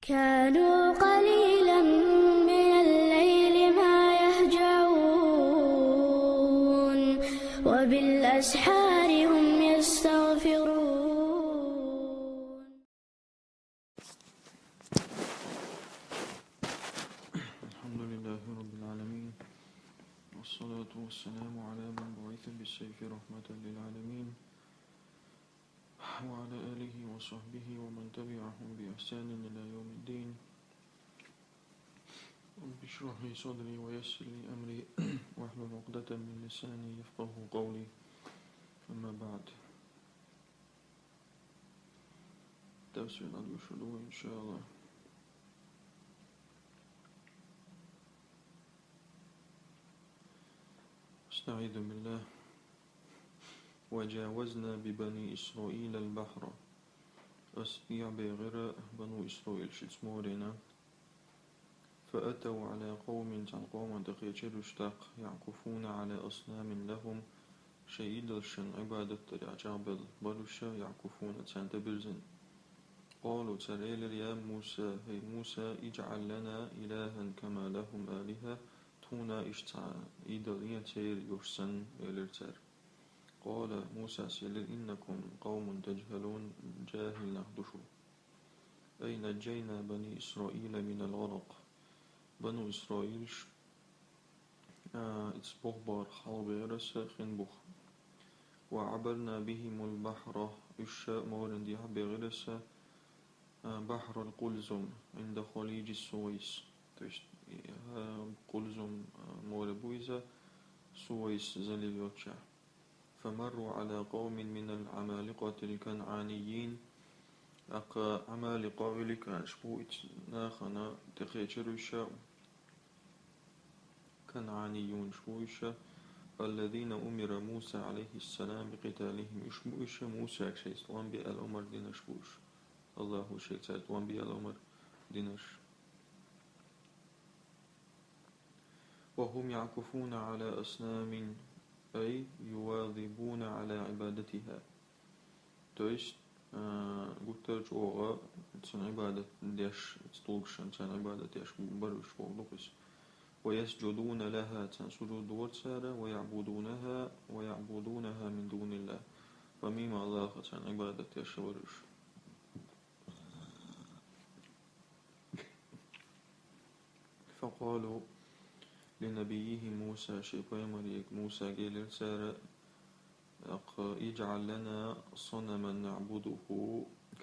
كانوا قليلا من الليل ما يهجعون وبالأسحار هم يستغفرون. الحمد لله رب العالمين، والصلاة والسلام على من بعث بالسيف رحمة للعالمين، وعلى آله وصحبه ومن تبعهم بإحسان إلى يوم الدين. رب اشرح لي صدري ويسر لي أمري واحلل عقدة من لساني يفقه قولي. أما بعد، درس الأدب شروع إن شاء الله. استعيذ بالله. وجاوزنا ببني إسرائيل البحر. أسبيع بغير بنو إسرائيل شتمورنا، فأتوا على قوم تلقوم دقيتشرشتاق يعكفون على أصنام لهم شيد الشن عبادة ترعجابل بلوشا يعكفون تنتبرزن. قالوا تريلر يا موسى، هي موسى اجعل لنا إلها كما لهم آلهة تونا اشتع إيدالين تير يرسن إلرتر. قال موسى سيلر إنكم قوم تجهلون جاهل نخدشوا. أي نجينا بني إسرائيل من الغرق. بنو إسرائيل اتسبخبار حالبيرس خنبخ. وعبرنا بهم البحر الشاء مورن دي بغرس بحر القلزم عند خليج السويس. قلزم موربويزة سويس زليلوتشا. فمروا على قوم من العمالقة الكنعانيين. عمالقة ولكان شبوئت ناخنا تخيشرشا كنعانيون شبوئشا الذين أمر موسى عليه السلام بقتالهم. شبوئشا موسى شيء سلام بالأمر دينش بوش الله شيء سلام بالأمر دينش. وهم يعكفون على أصنام أي يواظبون على عبادتها. تويست قلت أوغا تسن عبادة ديش تطلقشن تسن عبادة ديش بروش بوغلقس. ويسجدون لها تسن سجود ورسالة ويعبدونها من دون الله. وميما الله تسن عبادة ديش بروش. فقالوا لنبيه موسى شيبا مريك موسى قيل رسالة اجعل لنا صنما نعبده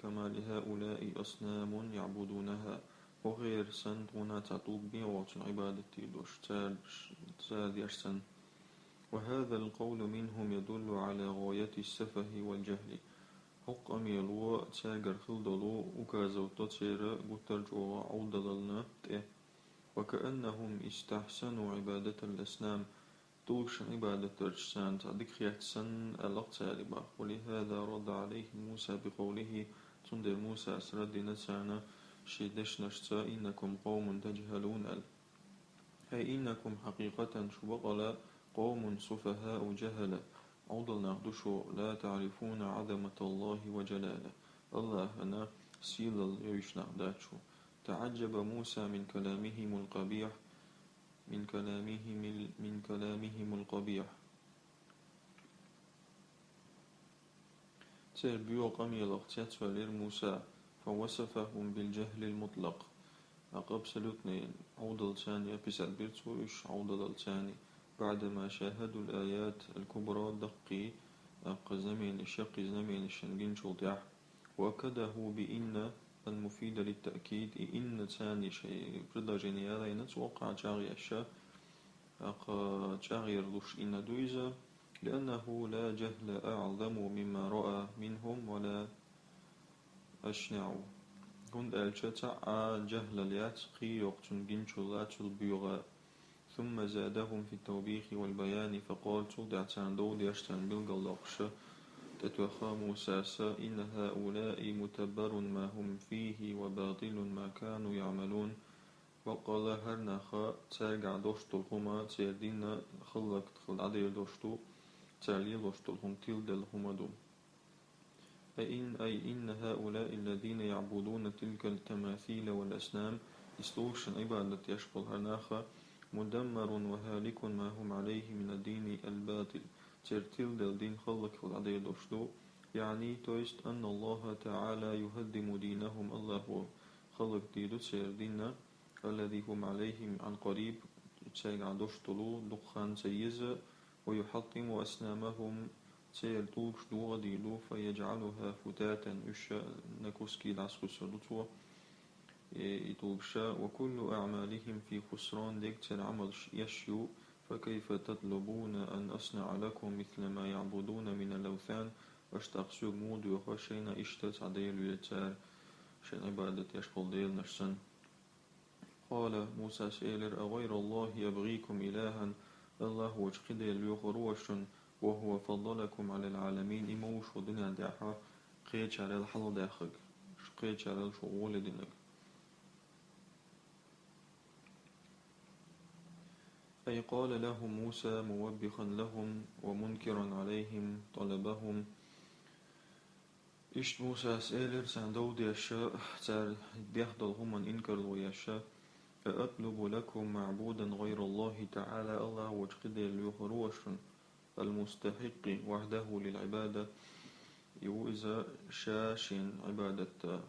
كما لهؤلاء أصنام يعبدونها. وغير سن هنا تعطوك بي وطن عبادتي دوش تاديرسن. وهذا القول منهم يدل على غاية السفه والجهل. حق أميلو تاجر خلدلو وكازو تطير قتر جوغا عودلنا وكأنهم استحسنوا عبادة الأصنام توش عبادة الرجسان تعدك خيحسن الأقتالبة. ولهذا رد عليه موسى بقوله تندر موسى أسرد نسانا شيدش نشتا إنكم قوم تجهلون أي إنكم حقيقة شبقل قوم سفهاء جهل عضل نخدشو لا تعرفون عظمة الله وجلاله. الله أنا سيل يوش نخداتشو. تعجب موسى من كلامهم القبيح تربيو قمي الاختيات فلير موسى فوصفهم بالجهل المطلق. أقب سلوتني عودل ثاني أبسال بيرتو إش عودل ثاني بعدما شاهدوا الآيات الكبرى دقي زمين الشق زمين الشنجين شلطيح. وأكده بإن المفيد للتأكيد إن ثاني شيء بردا جنيالا ينتوقع جاغي الشا جاغي رلوش إن دويزة لأنه لا جهل أعظم مما رأى منهم ولا أشنع. هند ألشتع جهل الياتقي يقتن جنشلات البيغاء. ثم زادهم في التوبيخ والبيان فقال تودعتان دود يشتن بالقلقش تتوخى موسى إن هؤلاء متبر ما هم فيه وباطل ما كانوا يعملون. وقال هرنخا ترجع دوشتو الهما تردين خلق تخل عدير دوشتو ترلي دوشتو الهم تلد الهما دوم. أي إن هؤلاء الذين يعبدون تلك التماثيل والأصنام استوشن عبادة يشبه هناخا مدمر وهالك ما هم عليه من الدين الباطل ترتيل دل دين خلق العدي دوشدو يعني تويست أن الله تعالى يهدم دينهم الله خلق ديدو سير دينا الذي هم عليه عن قريب تسيغ دوشتلو دخان سيزة ويحطم أسنامهم سير توش دو غديلو فيجعلها فتاتا إشا نكوسكي العسكو سردوتو يتوبشا وكل أعمالهم في خسران ديكتر عمل يشيو فكيف تطلبون أن أصنع لكم مثل ما يعبدون من الأوثان أشتاقسيو مود وخشين إشتت عديل يتار شين عبادة يشبل ديل نفسن قال موسى سيلر أغير الله يبغيكم إلها الله وجقد يخروشن وهو فضلكم على العالمين إموش ودنيا داحا قيتش على الحل داخل قيتش على الشغول دينك أي قال لهم موسى موبخا لهم ومنكرا عليهم طلبهم إشت موسى سيلر سندود يشاء تار ديحضل هم إنكر ويشاء أطلب لكم معبودا غير الله تعالى الله وجقد اليخروشن المستحق وحده للعبادة يوإذا شاشن عبادة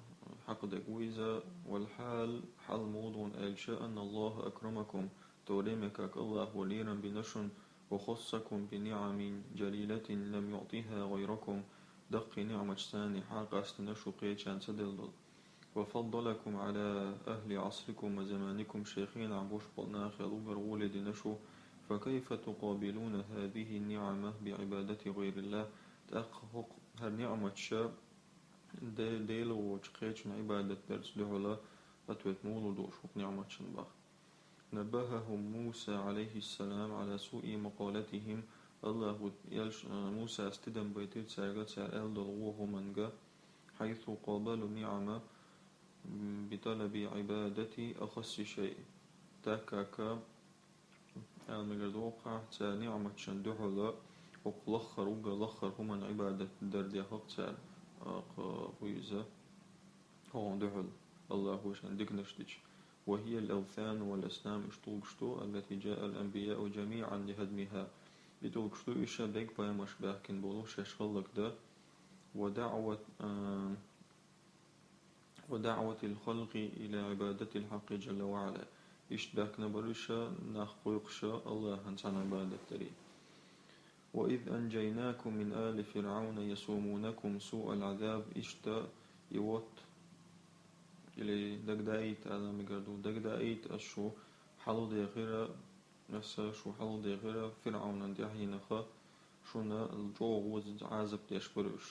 حقدك وإذا والحال حال موضوع الشاء أن الله أكرمكم تورمك الله وليرا بنشر وخصكم بنعم جليلة لم يعطيها غيركم دق نعمة ثاني حق استنشو قيتشان سدلدل وفضلكم على أهل عصركم وزمانكم شيخين عبوش قلنا خلوبر ولد نشو فكيف تقابلون هذه النعمة بعبادة غير الله تأخق هالنعمة شاب ديل وشقيتشن عبادة درس دهلا أتوت مولو دوشوك نعمة شنبخ نبههم موسى عليه السلام على سوء مقالتهم الله موسى استدم بيتيت ساقت سأل دلغوه منغا حيث قابلوا نعمة بطلب عبادة أخص شيء تاكاكا المجردوقع تا نعمة شندوحلا وقلخر وقلخر هما عبادة دردي حق تا قويزة هو دحل الله وشان ديكنشتش وهي الأوثان والأصنام اشتوكشتو التي جاء الأنبياء جميعا لهدمها بتوكشتو إشا بيك باي مشبه كن بولوش يشغلك ده ودعوة الخلق إلى عبادة الحق جل وعلا إشتباك نبرشا نخقوقشا الله هنسان عبادة تري وإذ أنجيناكم من آل فرعون يسومونكم سوء العذاب إشتا يوت إلي دقدايت على مقردو دقدايت أشو حلو ديغيرا نفسا شو حلو ديغيرا فرعون ديحينخا شونا الجوغ وزعازب ديشبرش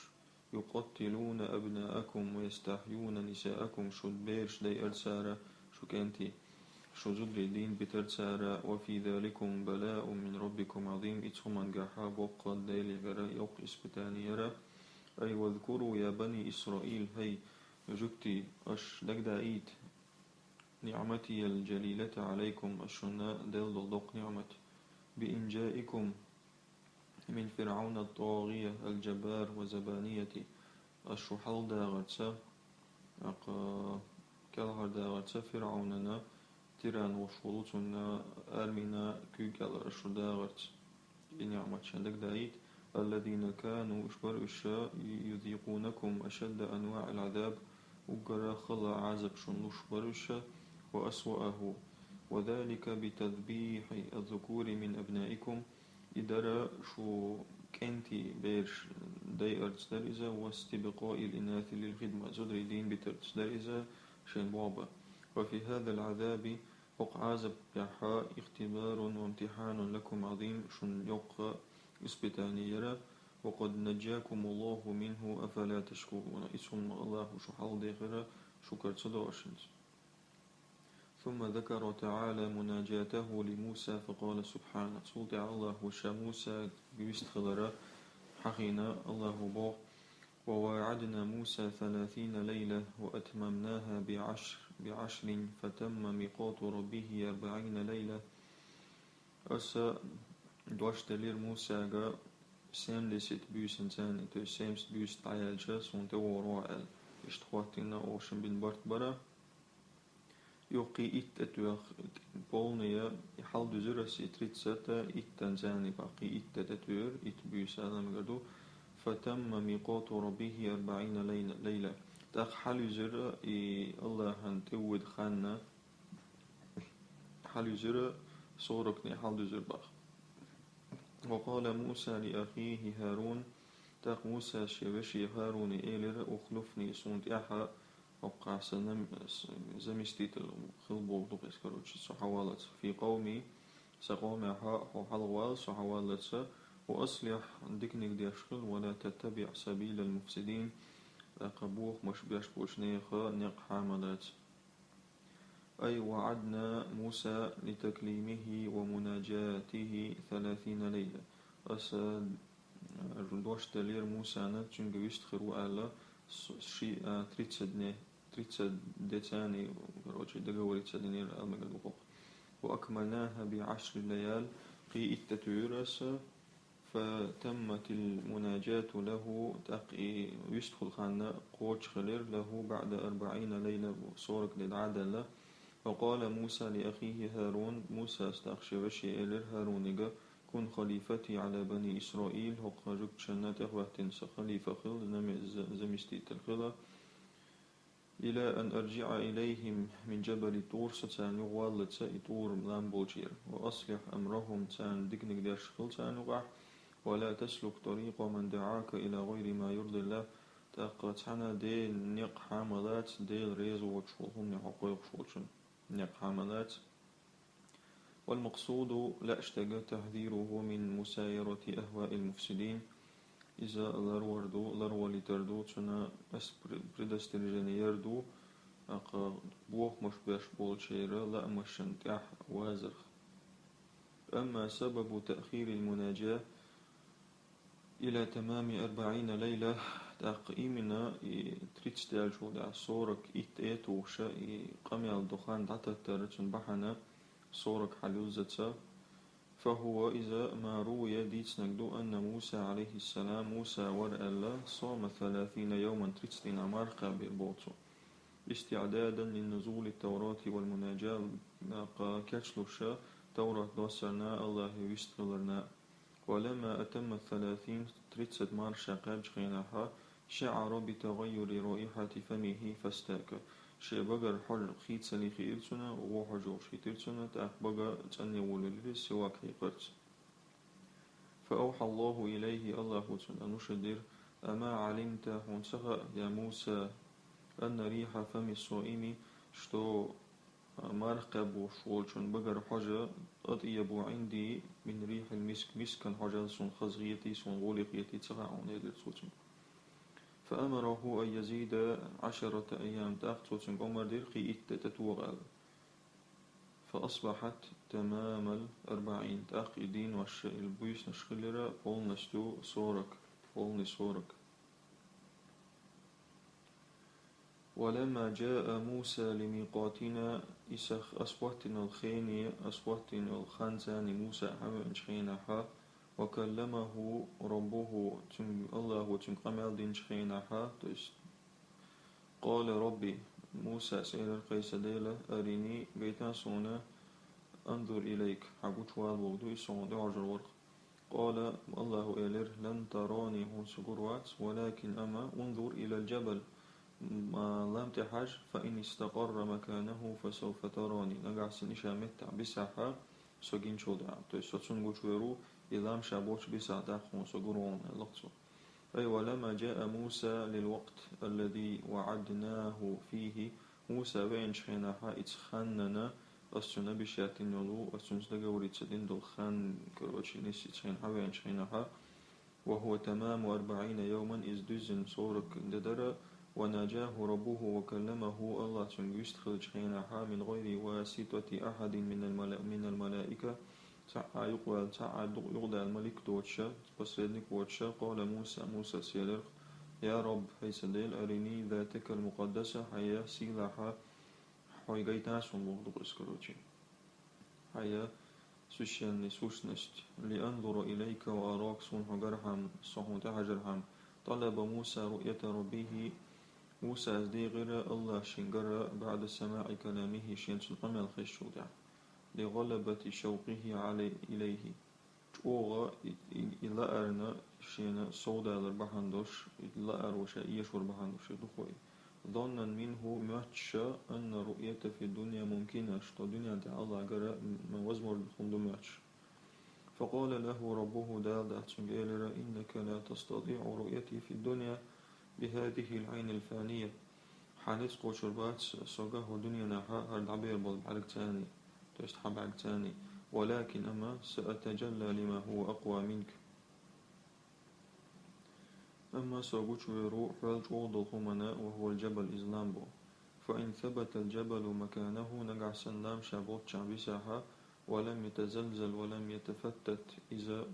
يقتلون أبناءكم ويستحيون نساءكم شو بيرش دي أرسارة شو كنتي شو زبر دين بترسارة وفي ذلكم بلاء من ربكم عظيم إتهمان قحاب وقد ديلي غرا يوق إسبتانيرا أي واذكروا يا بني إسرائيل هي جكتي أش دقدايت نعمتي الجليلة عليكم أشنا دل دلدق نعمت بإنجائكم من فرعون الطاغية الجبار وزبانية الشحال داغتسا كالهر داغتسا فرعوننا تيران وشروطنا آرمنا كيكال أشو داغت نعمت شندق دايت الذين كانوا إشبر إشاء يذيقونكم أشد أنواع العذاب وقرا خلا عذب شنوش برشا وأسوأه وذلك بتذبيح الذكور من أبنائكم إدارة شو كنتي بيرش داي أرتس داريزا واستبقاء الإناث للخدمة زدري دين بترتس داريزا شين بابا وفي هذا العذاب وقع عذب يحا اختبار وامتحان لكم عظيم شن يقى إسبتانيرا وقد نجاكم الله منه أفلا تشكرون اسم الله شو حال ديخرا شكر صدوشنز ثم ذكر تعالى مناجاته لموسى فقال سبحانه سلطع الله وشا موسى بيستخدر حقنا الله بو وواعدنا موسى 30 ليلة وأتممناها بعشر فتم ميقات ربه 40 ليلة أسا دوشت لير موسى Semlicit bysen tani, to sems bys tajalja, son te oroel. Isthuatina ocean bin bartbara. Joki ittetyö polnia haldu zyrasi tritsata itten tani baqi ittetyör it bysa namgadu. فتم ميقات ربه 40 ليلة. تاق حال زر الله هن تود خانة حال زر صوركني حال زر بخ. وقال موسى لأخيه هارون تاق موسى شبشي هارون إيلر أخلفني صنت أحا وقع سنم زمستيت الخلبو دقيس كروتش صحوالت في قومي سقوم أحا حلوال صحوالت وأصلح ديكنيك دي أشخل ولا تتبع سبيل المفسدين أقبوخ مش بيش بوشنيخ نق حاملات. أي وعدنا موسى لتكليمه ومناجاته 30 ليلة. أسد دوش تلير موسى نتشنج يستخروا على شيء تريتسد ديتاني روجي دقوري تسدينير المقدوق. وأكملناها ب10 ليال قي التتويرس فتمت المناجاة له تقي يستخل خانا قوش خلير له بعد 40 ليلة صورك للعدل. وقال موسى لأخيه هارون موسى استخشى وشي إلر هارونيغا كن خليفتي على بني إسرائيل هقا جبت شناته وقتنس خليفة خل زمستيت الخلا إلى أن أرجع إليهم من جبل طور ستان يغوال طور لامبوجير وأصلح أمرهم تان دقنق داش خل تان ولا تسلك طريق من دعاك إلى غير ما يرضي الله تقطعنا ديل نق حاملات ديل ريزو وتشوفهم نحقوق شوشن نق حاملات. والمقصود لا اشتغل تحذيره من مسايرة أهواء المفسدين إذا لروا لتردو تنا بريدسترجن يردو بوخ مش باش بولشيرا لا مشن تح وازر. أما سبب تأخير المناجاة إلى تمام 40 ليلة تقييمنا تريتستال شو دا صورك إتأتو شا قمي الدخان دعتا ترتن بحنا صورك حلوزتا. فهو إذا ما روي ديت نقدو أن موسى عليه السلام موسى ورألا صام 30 يوما تريتستين عمارقا بالبوتو استعدادا للنزول التوراة والمناجاة كاتشلو شا توراة دوسرنا الله يستغلرنا. ولما أتم 30 تريتسد مارشا قابج خيناها شعر بتغير رائحة فمه فاستاك. شي بقر حر خيت سلي خيرتنا وحجو خيترتنا تأخ بقر تأني ولولي سواك هيقرت. فأوحى الله إليه الله نشدر أما علمت هنسخ يا موسى أن ريح فم الصائم شتو مرقب وشولشن بقر حاجة أطيب عندي من ريح المسك مسكا حاجة سن خزغيتي سن غولقيتي تسغعون يدر سوتن. فأمره أن يزيد 10 أيام تأخذ سوتن قمر دير قي تتوغل. فأصبحت تمام 40 تأخ دين وش البويس نشخلرا قول نستو صورك قول نصورك. ولما جاء موسى لميقاتنا إسخ أصواتنا الخيني أصواتنا الخانزاني موسى حمد شخينها وكلمه ربه الله وتنقمل دين شخينها قال ربي موسى سير القيس ديلة أريني بيتا سونا أنظر إليك حقوش والوضوء سونا عجر ورق. قال الله إلير لن تراني هون سقروات ولكن أما انظر إلى الجبل ما لم تحج فإن استقر مكانه فسوف تراني. نقع سنشا متع بساحة سوغين شودع تسوتسون غوشويرو إلام شابوش بساحة داخون سوغرون اللقصو. أي ولما جاء موسى للوقت الذي وعدناه فيه موسى وين شخيناها اتخاننا أسونا بشاتين يلو أسونا دقوري تسدين دول خان كروتشي نسي تخينها وين شخيناها وهو تمام 40 يوما إذ دزن صورك ددر. وناجاه ربه وكلمه الله تنجستخل شخينها من غير واسطة أحد من الملائكة تعا يقول تعا يقضى الملك دوتشا بسيدنك وتشا. قال موسى سيلر يا رب هيسديل أرني ذاتك المقدسة حيا سيلاحا حيقيتاس ونبغض اسكروتشي حيا سوشيان سوشنست لأنظر إليك وأراك صنع جرحم صحو تحجرهم. طلب موسى رؤية ربه. موسى أزدي غير الله شنجر بعد سماع كلامه شين سنقمل خشوع لغلبة شوقه علي إليه. أوغا إلا أرنا شين صودا البحندوش إلا أروش إيشور بحندوش دخوي. ظنا منه ماتشا أن رؤية في الدنيا ممكنة شتا دنيا دع الله جرى من وزمر بخندو ماتش. فقال له ربه دال دعتنجيلر إنك لا تستطيع رؤيتي في الدنيا بهذه العين الفانية. حانس قوشربات سوغاه دنيا نحا هرد عبير بالبعرق تاني تشتحى بعرق تاني. ولكن أما سأتجلى لما هو أقوى منك. أما سوغوش ويرو حوالج أوضل همنا وهو الجبل إزلامبو. فإن ثبت الجبل مكانه نقع سندام شابوت شعبساها ولم يتزلزل ولم يتفتت إذا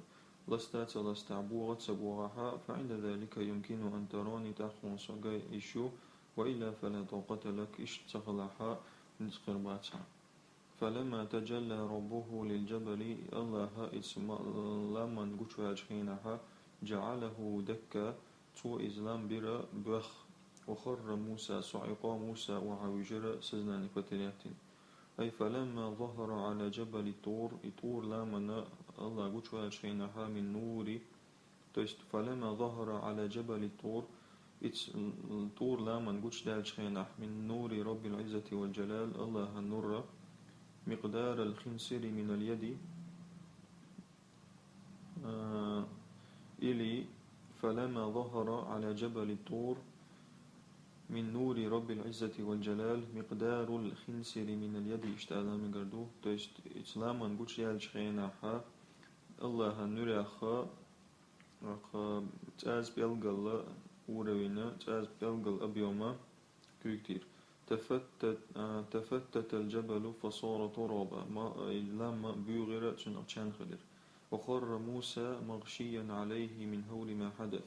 لستات لستعبوغت سبوغها فعند ذلك يمكن أن تراني تخون سوغاي إشو وإلا فلا طاقة لك إش تخلعها نسقر باتها. فلما تجلى ربه للجبل الله اسم لمن قتواج حينها جعله دكا تو إزلام برا بخ. وخر موسى صعقا موسى وعوجر سزنان فتلاتين. أي فلما ظهر على جبل طور لمن الله قتواج حينها من نور. فلما ظهر على جبل طور لمن قتواج حينها من نور رب العزة والجلال الله النور مقدار الخنصر من اليد إلي. فلما ظهر على جبل الطور من نور رب العزة والجلال مقدار الخنصر من اليد اشتعال من قردو إسلاما قوش يالشخيناها الله نريخا تاز بيلغل أوروينا تاز بيلغل أبيوما كتير. تفتت الجبل فصار ترابا لما بيغر تنقشان خلر. وخر موسى مغشيا عليه من هول ما حدث.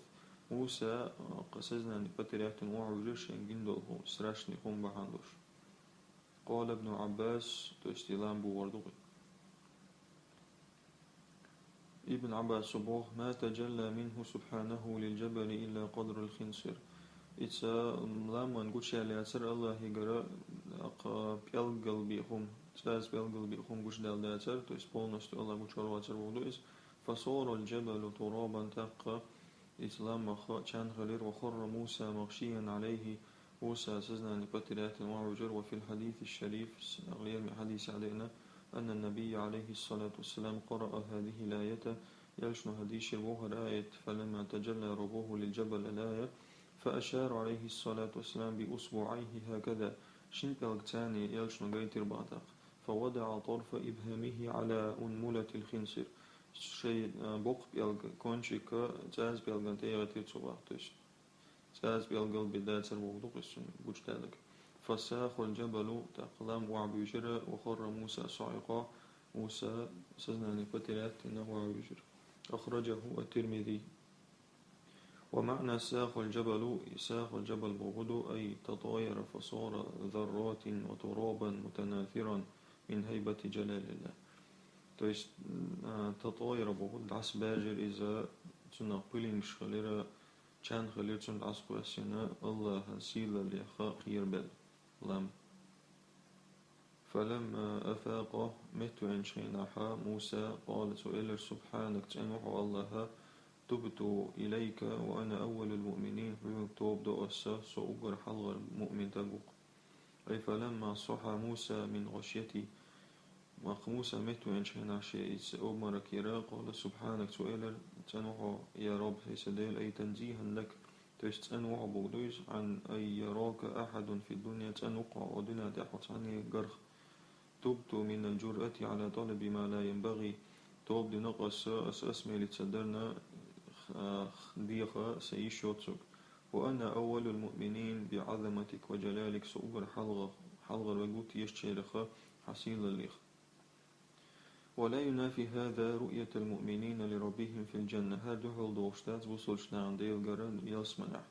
موسى قسزنا نفترات وعجرش جندله سراشني قم بحندوش. قال ابن عباس تستلام بوردغي. ابن عباس صبوح ما تجلى منه سبحانه للجبل إلا قدر الخنصر. إتسا لما نقول شيء لأسر الله يقرأ بيلقل بيخم تاز بيلقل بيخم قش دال داتر تو إسبولنست الله قشور واتر وضوئس. فصار الجبل ترابا تقى إسلام خا كان خلير. وخر موسى مغشيا عليه. موسى سزنا نفترات وعجر. وفي الحديث الشريف غير من حديث علينا أن النبي عليه الصلاة والسلام قرأ هذه الآية يلشن هديش الوهر آية فلما تجلى ربه للجبل الآية فأشار عليه الصلاة والسلام بأصبعيه هكذا شن بلغتاني يلشن غيتر بعدك. فوضع طرف إبهامه على أنملة الخنصر شيء بوق بيلغ كونشيك تاز بيلغن تيغتير صباحتش تاز بيلغل بداتر وغدوق السن بوجتالك. فساخ الجبل تقلام وعبيجر. وخر موسى صعقا موسى سزناني فتلات وعبيجر. أخرجه الترمذي. ومعنى ساخ الجبل بغدو أي تطاير فصار ذرات وترابا متناثرا من هيبة جلال الله. تويست تطاير بغد عس باجر إذا تنقلين شخليرا كان خلير تن عسكو السنة الله سيلا ليخا خير بل لم. فلما أفاق مت عن شيناحا موسى قال سئل سبحانك تنوح الله تبت إليك وأنا أول المؤمنين. توب دو أسا سأقر حلغ المؤمن تقوق. أي فلما صحى موسى من غشيتي موسى مت عن شيناحا أمر كيرا قال سبحانك سئل تنوح يا رب سيسديل أي تنزيها لك تنوح بغدوش عن أي يراك أحد في الدنيا تنوقع ودنا تحط عني قرخ. تبت من الجرأة على طلب ما لا ينبغي. توب دي نقص أسمي لتصدرنا ديخا سيشوتسك. وأنا أول المؤمنين بعظمتك وجلالك سأقر حلغ الوقوت يشترخ حسيل الليخ. ولا ينافي هذا رؤية المؤمنين لربهم في الجنة. هذا هو الدوشتات وصلشنا عن ديل قرن يسمنع.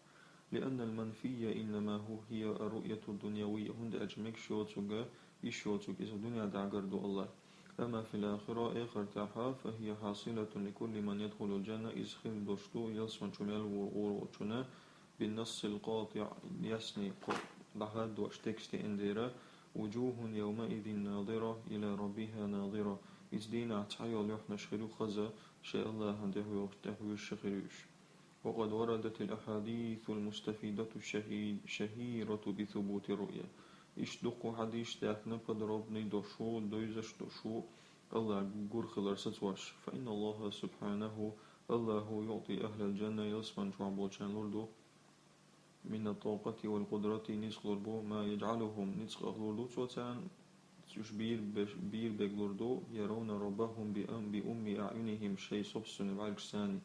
لأن المنفي إنما هي الرؤية الدنيوية. هند أجمك شوتسك يشوتسك إذا الدنيا دعقر دو الله. أما في الآخرة آخر تاحا فهي حاصلة لكل من يدخل الجنة إذ خل دوشتو يلسون شمال وروتشنا بالنص القاطع يسني لحد واشتكست انديرا وجوه يومئذ ناظرة إلى ربها ناظرة إذ دينا تحيو ليحنا شخلو خزا شاء الله هنده يفتحو الشخلوش وقد وردت الأحاديث المستفيدة الشهيرة بثبوت الرؤيا إشدق حديث تاكنا بدربني دوشو دويزش دوشو الله جور خلر ستواش فإن الله سبحانه الله يعطي أهل الجنة يسمن شعبوشان لردو من الطاقة والقدرة نسخ لربو ما يجعلهم نسخ لردو توتان تشبير بير بيغلردو يرون ربهم بأم أعينهم شيء صبسن بعكساني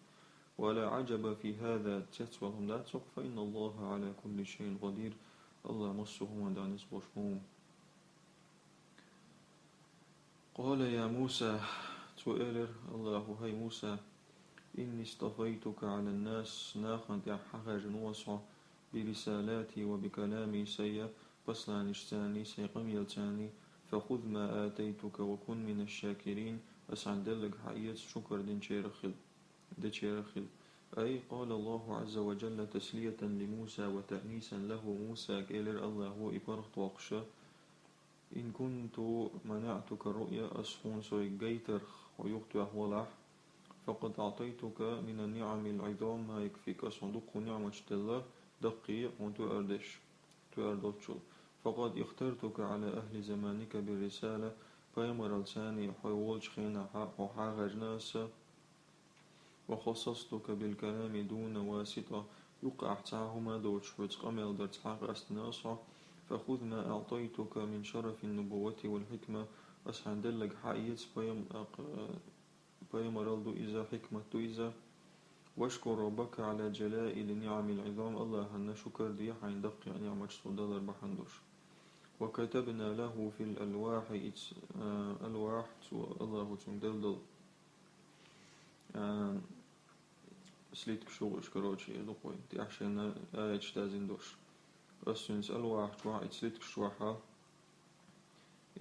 ولا عجب في هذا تتوهم لا تق فإن الله على كل شيء قدير الله مصه ودانس بشموم قال يا موسى تؤلر الله هاي موسى إني اصطفيتك على الناس ناخن تحقج نوصع برسالاتي وبكلامي سيا بصلا نشتاني سيقم يلتاني فخذ ما آتيتك وكن من الشاكرين أسعد لك حقيقة شكر دين شيرخل أي قال الله عز وجل تسلية لموسى وتأنيسا له موسى كيلر الله إبرخ وقشة إن كنت منعتك الرؤيا أسخون سويجيتر ويقت أحوالح فقد أعطيتك من النعم العظام ما يكفيك صندوق نعمة الله دقي وتؤردش فقد اخترتك على أهل زمانك بالرسالة فيمر لساني حيولش خينا وحاغج ناس وخصصتك بالكلام دون واسطة يقع تعهما دوتش وتقمل درتحاق أستناصع فخذ ما أعطيتك من شرف النبوة والحكمة أسعندلك حقيت بيمرالدو إذا حكمة إذا واشكر ربك على جلائل نعم العظام الله هن شكر دي حين دقي نعمة صدال بحندوش وكتبنا له في الألواح ألواح الله تمدلدل سليتك شغل اشكروشي لقوي دي أحشينا آية تازين دوش أسنس ألواح توا إتسليتك شوحا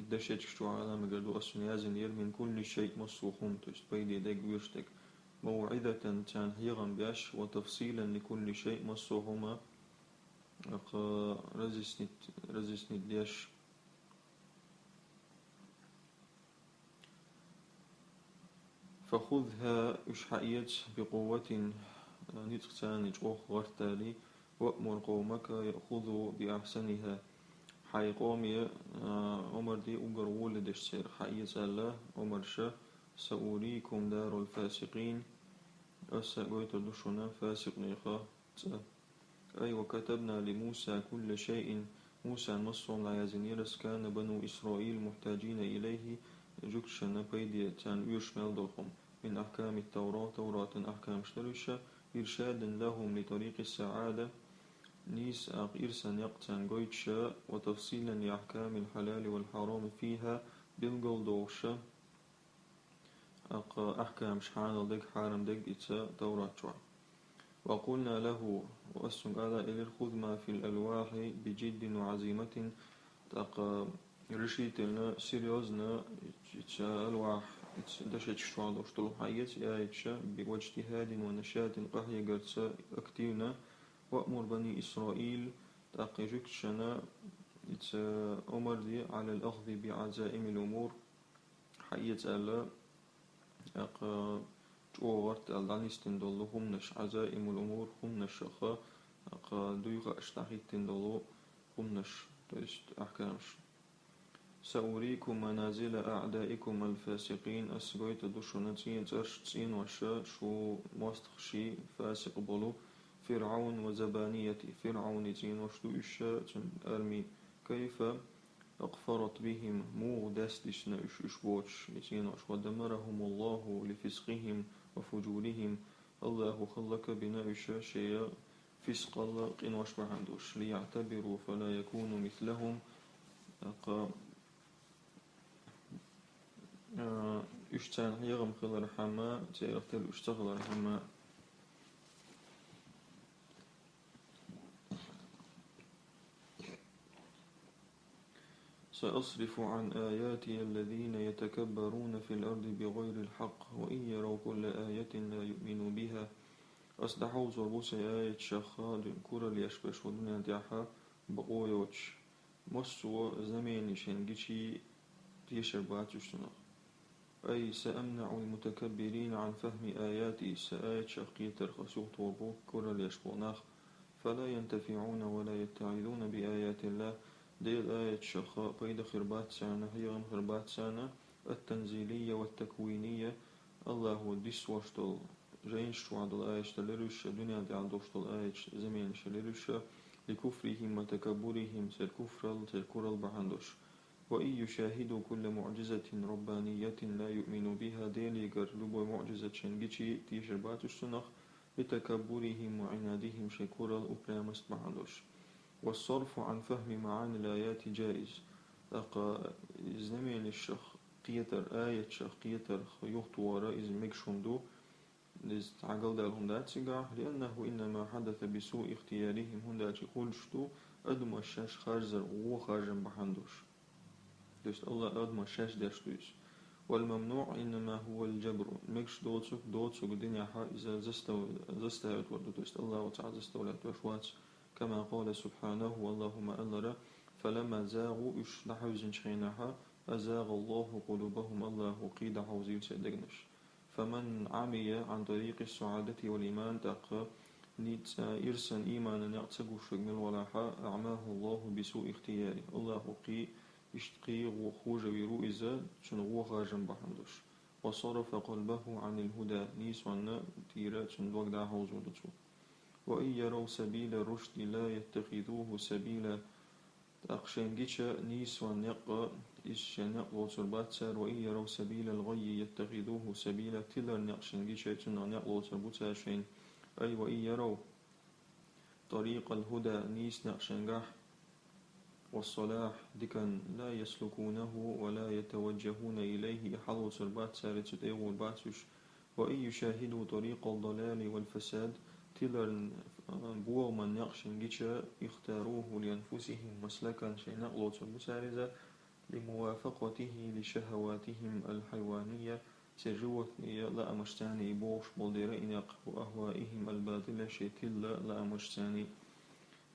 إدشيتك شوحا لما قردو أسن يازن ير من كل شيء مصوخون تشت بيدي ديك ويشتك موعدة تنهيغا باش وتفصيلا لكل شيء مصوهما رزسنت ليش فخذها إشحائيت بقوة نتختانج غرتالي وأمر قومك يأخذوا بأحسنها حي قومي عمر دي أقر ولدش سير حيث الله عمر شا سأريكم دار الفاسقين أسأقويت دشنا فاسق نيخا أي وكتبنا لموسى كل شيء موسى مصر العيازنيرس كان بنو إسرائيل محتاجين إليه جكشنا بيدي تان يشمل دلهم من أحكام التوراة توراة أحكام شترشة إرشادا لهم لطريق السعادة نيس إرسان يقتان قويتشا وتفصيلا لأحكام الحلال والحرام فيها بالقلدوشة أحكام شحان دك حرام دك إتسا توراة شوع وقلنا له وأسن قال إلي خذ ما في الألواح بجد وعزيمة رشيتنا سيريوزنا إتسا ألواح دشت شوع دوشتلو حيث آيتشا واجتهاد ونشاط قهي قرتسا أكتينا وأمر بني إسرائيل تأقيجكشنا أمر دي على الأخذ بعزائم الأمور حيث ألا جوغرت الدانيستن دولو هم نش عزائم الأمور هم نشخا دويغا أشتاقيتن دولو هم نش تيست أحكامش سأريكم منازل أعدائكم الفاسقين أسقيت دشنا تين ترش تين وشا شو مستخشي فاسق بولو فرعون وزبانية فرعون تين وشتو إشا أرمي كيف أقفرت بهم مو داستشنا إشبوش تين ودمرهم الله لفسقهم وفجورهم الله خلق بنا إشا شيء فسق الله قين وشبه عندوش ليعتبروا فلا يكونوا مثلهم اشتان يغم خلال حما تيرتل اشتغل حما سأصرف عن آياتي الذين يتكبرون في الأرض بغير الحق وإن يروا كل آية لا يؤمنوا بها. أصدحوا زربوس آية شخا كورا ليشبش ودنيا دعها بقويوش مصو زمين شنجيشي تيشر باتشتنا. أي سأمنع المتكبرين عن فهم آياتي سآية شقية ترخصوه طوربو كورا ليشبوناخ فلا ينتفعون ولا يتعظون بآيات الله. ديل آية شخاء بيد خربات سانة هي خربات سانة التنزيلية والتكوينية. الله هو ديس واشتل جينش وعدل آية شتلرش دنيا دي عدوشتل آية زمين شتلرش لكفرهم وتكبرهم سير كفر سير كرل بحندوش. وإن يشاهدوا كل معجزة ربانية لا يؤمنوا بها ديل يقرلوا معجزة شنجيشي تيشر باتش سنخ لتكبرهم وعنادهم شكورا الأبرامست بحندوش. والصرف عن فهم معاني الآيات جائز. أقا زمين الشخ قيتر آية شخ قيتر خيوط وراء مكشندو عقل دالهم داتسقع لأنه إنما حدث بسوء اختيارهم هندات قلشتو أدم الشاش خارزر وخارجن بحندوش. دوست الله أدم الشاش داشتوش. والممنوع إنما هو الجبر مكش دوتسك دنيا حا إذا زستوت وردو دوست الله وتعالى زستولت وشوات كما قال سبحانه اللهم ألر فلما زاغوا اشلحوا زنشينها أزاغ الله قلوبهم الله قيد حوزيل سيدقنش. فمن عمي عن طريق السعادة والإيمان تقى نيت إرسن إيمانا يعتقو شغل ولاحا أعماه الله بسوء اختياري. الله قي اشتقي وخوج ويروئزا شنغو خاجن بحمدش. وصرف قلبه عن الهدى نيس وانا تيرات شنوك دا حوزودتو. وإن يروا سبيل الرشد لا يتخذوه سبيلا أقشنجيشا نيس ونقى إشنق وصربات سار. وإن يروا سبيل الغي يتخذوه سبيلا تلر نقشنجيشا تنق وصربوتا شين. أي وإن يروا طريق الهدى نيس نقشنجح والصلاح دكان لا يسلكونه ولا يتوجهون إليه حلو صربات سار تتأول باتش. وإن يشاهدوا طريق الضلال والفساد تلر بوغ من يقشنجيشا يختاروه لأنفسهم مسلكا شيء نقلوت المسارزة لموافقته لشهواتهم الحيوانية سجوة لا مشتاني بوش بلدرينق وأهوائهم الباطلة شيتل لا مشتاني.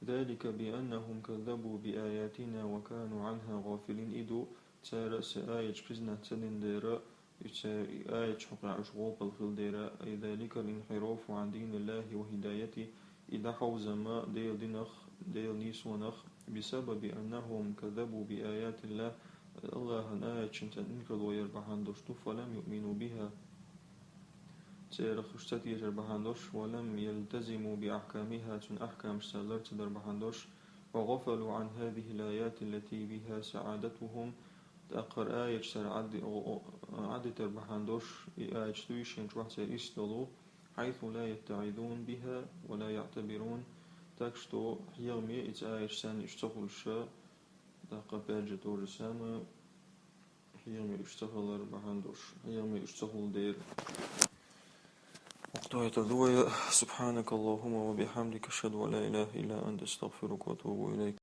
ذلك بأنهم كذبوا بآياتنا وكانوا عنها غافلين إدو تارا سآية بزنة تلنديرا آية حقع أشغال بالخلديرا. أي ذلك الانحراف عن دين الله وهدايته إذا حوز ما ديل نيس ونخ بسبب أنهم كذبوا بآيات الله. الله آية شنتن إنكل ويربحان دوشتو فلم يؤمنوا بها تيرخشتت يربحان دوش ولم يلتزموا بأحكامها تن أحكام سالرت دربحان دوش. وغفلوا عن هذه الآيات التي بها سعادتهم تأقر آية سر عد تربحان دوش آية تويشين روح سر إستلو حيث لا يتعظون بها ولا يعتبرون تكشتو يغمي إتآية سان اشتغل الشاء تأقر باجة دور سامة يغمي اشتغل بحندوش يغمي اشتغل دير وقتها يتذوي. سبحانك اللهم وبحمدك أشهد ولا إله إلا أنت استغفرك وأتوب إليك.